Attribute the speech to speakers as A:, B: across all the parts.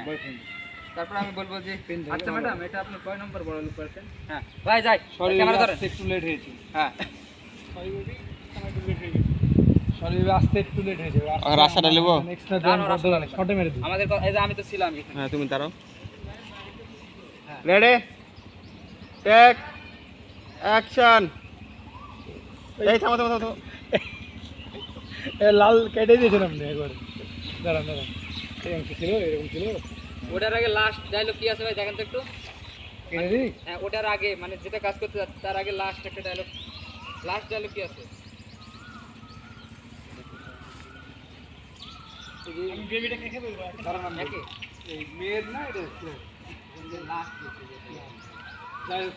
A: Boyfriend.
B: তারপর আমি বলবো যে আচ্ছা ম্যাডাম, এটা আপনি কয় নম্বর বড় লোক করেছেন? হ্যাঁ
A: ভাই যাই,
B: সরি
A: ক্যামেরা ধরেন।
B: একটু লেট হয়েছে।
A: হ্যাঁ
B: সরি বেবি, একটু লেট হয়ে গেছে। সরি বেবি, আসতে একটু লেট হয়েছে।
C: আর রাস্তাটা নেবো?
B: এক্সট্রা
A: না,
B: জয়েন
A: না,
B: করে
A: রাস্তা
B: দিলাম, শর্টে মেরে দিই।
A: আমাদের এই যে আমি তো ছিলাম এখানে।
C: হ্যাঁ তুমি দাঁড়াও।
B: Ready, take action. এই থামো থামো থামো। এ লাল কেটে দিয়েছেন আপনি একবার। দাঁড়ান দাঁড়ান, এরকম ছিল, এরকম ছিল।
A: ওটার আগে লাস্ট ডায়লগ কি আছে ভাই দেখেন তো একটু।
B: কেটে দিই।
A: হ্যাঁ ওটার আগে মানে যেটা কাজ করতে যাচ্ছে তার আগে লাস্ট একটা ডায়লগ, লাস্ট ডায়লগ কি আছে?
B: আমি বেবিটা কে বলবো? দাঁড়ান আমি
A: একে
B: এই মেয়ের না, এটা
A: লাস্ট
B: যাই হোক,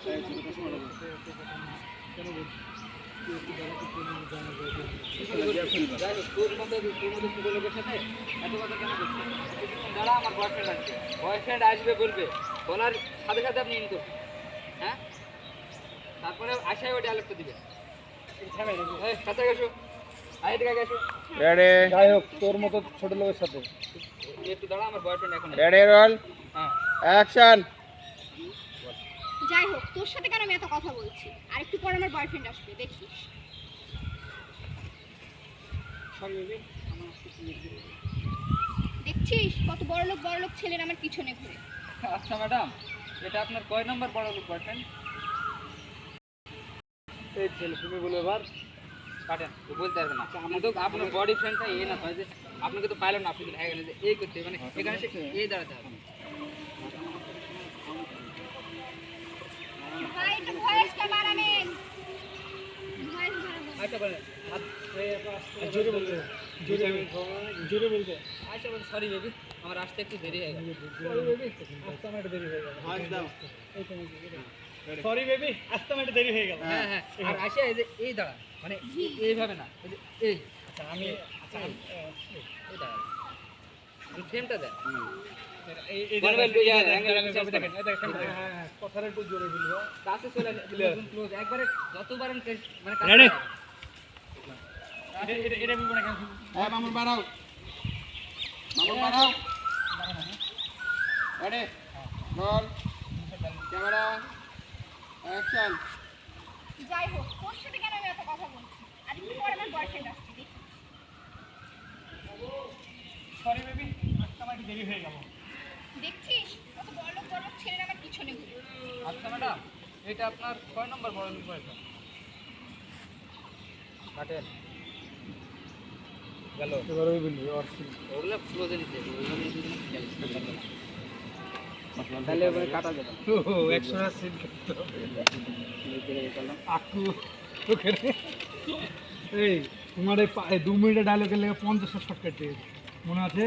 B: কেন বলছি?
A: যাই হোক, তোর মধ্যে ছোট লোকের সাথে এত কথা কেন বলছিস? কিছুক্ষণ দাঁড়া, আমার বয়ফ্রেন্ড আসবে। বয়ফ্রেন্ড আসবে বলবে, বলার সাথে সাথে আপনি ইন করবেন। হ্যাঁ তারপরে আসায় ওই ডায়লগটা দিবে। এই কাছে গেছো, আই দিকে গেছো।
B: রেডি, যাই হোক, তোর মতো ছোট লোকের সাথে।
A: একটু দাঁড়া, আমার বয়ফ্রেন্ড এখন আসবে।
B: রেডি, রোল
A: হ্যাঁ
B: অ্যাকশন।
D: যাই হোক, তোর সাথে কেন আমি এত কথা বলছি? আর একটু পর আমার বয়ফ্রেন্ড আসবে, দেখিস। দেখছিস কত বড় লোক ছেলের আমার পিছনে ঘুরে।
A: আচ্ছা ম্যাডাম, এটা আপনার কয় নম্বর বড় লোক বয়ফ্রেন্ড?
B: এই ছেলে তুমি বলো এবার।
A: কাটেন, তো বলতে পারবেন না। কিন্তু আপনার বডি ফ্রেন্ডটা এই না হয় যে আপনাকে তো পাইলেন না, আপনি তো হয়ে গেলেন যে এই করতে মানে এখানে এসে এই দাঁড়াতে হবে।
D: ভাই একটু ভয়েসটা বাড়াবেন। ভয়েস বাড়াবেন।
A: আচ্ছা বলেন,
B: জোরে বলতে, জোরে জোরে বলতে।
A: আচ্ছা বলেন, সরি বেবি, আমার আসতে একটু দেরি হয়ে গেল।
B: সরি বেবি, আসতে আমার একটু দেরি হয়ে গেল। সরি বেবি, আসতে আমার একটু দেরি হয়ে গেল।
A: হ্যাঁ হ্যাঁ, আর আসে এই যে এই দাঁড়া, মানে এইভাবে না, এই যে এই
B: আচ্ছা আমি, আচ্ছা
A: এই দাঁড়া, ফ্রেমটা দেন।
B: এই এই
A: বলবেন,
B: জায়গায়
A: ইয়া, angle
B: দেখেন,
A: change
B: দেখেন, দেখেন, হ্যাঁ হ্যাঁ, কথাটা একটু জোরে বলবো।
A: কাছে চলে আসুন, ক্লোজ একবারে যতবার মানে কাছে
B: Ready?
A: আসুন।
B: এটা বলবো না কেন?
C: হ্যাঁ মামুন বাড়াও, মামুন বাড়াও। Ready, roll camera action.
D: যাই হোক, তোর সাথে কেন আমি এত কথা বলছি? আর একটু পর আমার বয়ফ্রেন্ড আসবে, দেখিস।
B: সরি বেবি, আসতে আমার একটু দেরি হয়ে গেল।
D: দেখছিস কত বড় লোক ছেলের আমার পিছনে ঘুরে।
A: আচ্ছা ম্যাডাম, এটা আপনার কয় নম্বর বড় লোক বয়ফ্রেন্ড? কাটেন গেল।
B: এবার ওই বলবি অর্থিক।
A: ওগুলো ক্লোজে দিতে তাহলে ওখানে কাটা যাবে না।
B: ও 100 সিন করতে হবে। আকু ওখানে এই তোমার এই 2 মিনিটের ডায়লগের লেগে 50টা শর্টকাট দিয়েছে মনে আছে?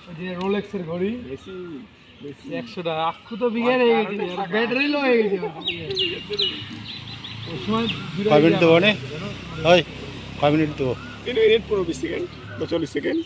B: ওই যে রোলেক্সের ঘড়ি বেশি 100টা আকু তো বিঘে হয়ে গেছে, ব্যাটারি লো হয়ে গেছে ওই সময়।
C: 5 মিনিট দেবো না? ওই 5 মিনিট দেবো।
B: 3 মিনিট 20 সেকেন্ড বা 40 সেকেন্ড।